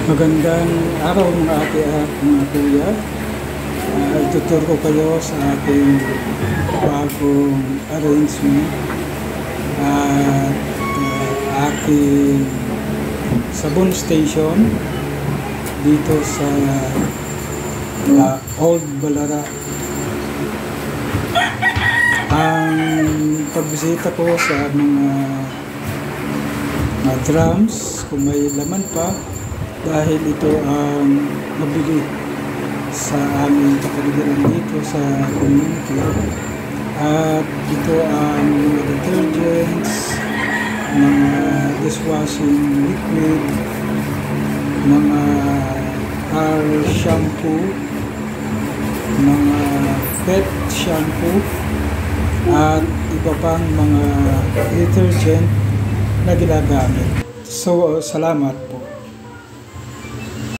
Magandang araw mga ate at mga kuya. Tutur ko kayo sa ating bagong arrangement at aking sabon station dito sa Old Balara. Ang pagbisita ko sa mga drums kung may laman pa, dahil ito ang mabili sa aming kapaligiran dito sa community, at ito ang mga detergents, mga dishwashing liquid, mga hair shampoo, mga pet shampoo, at iba pang mga detergent na ginagamit. So, salamat.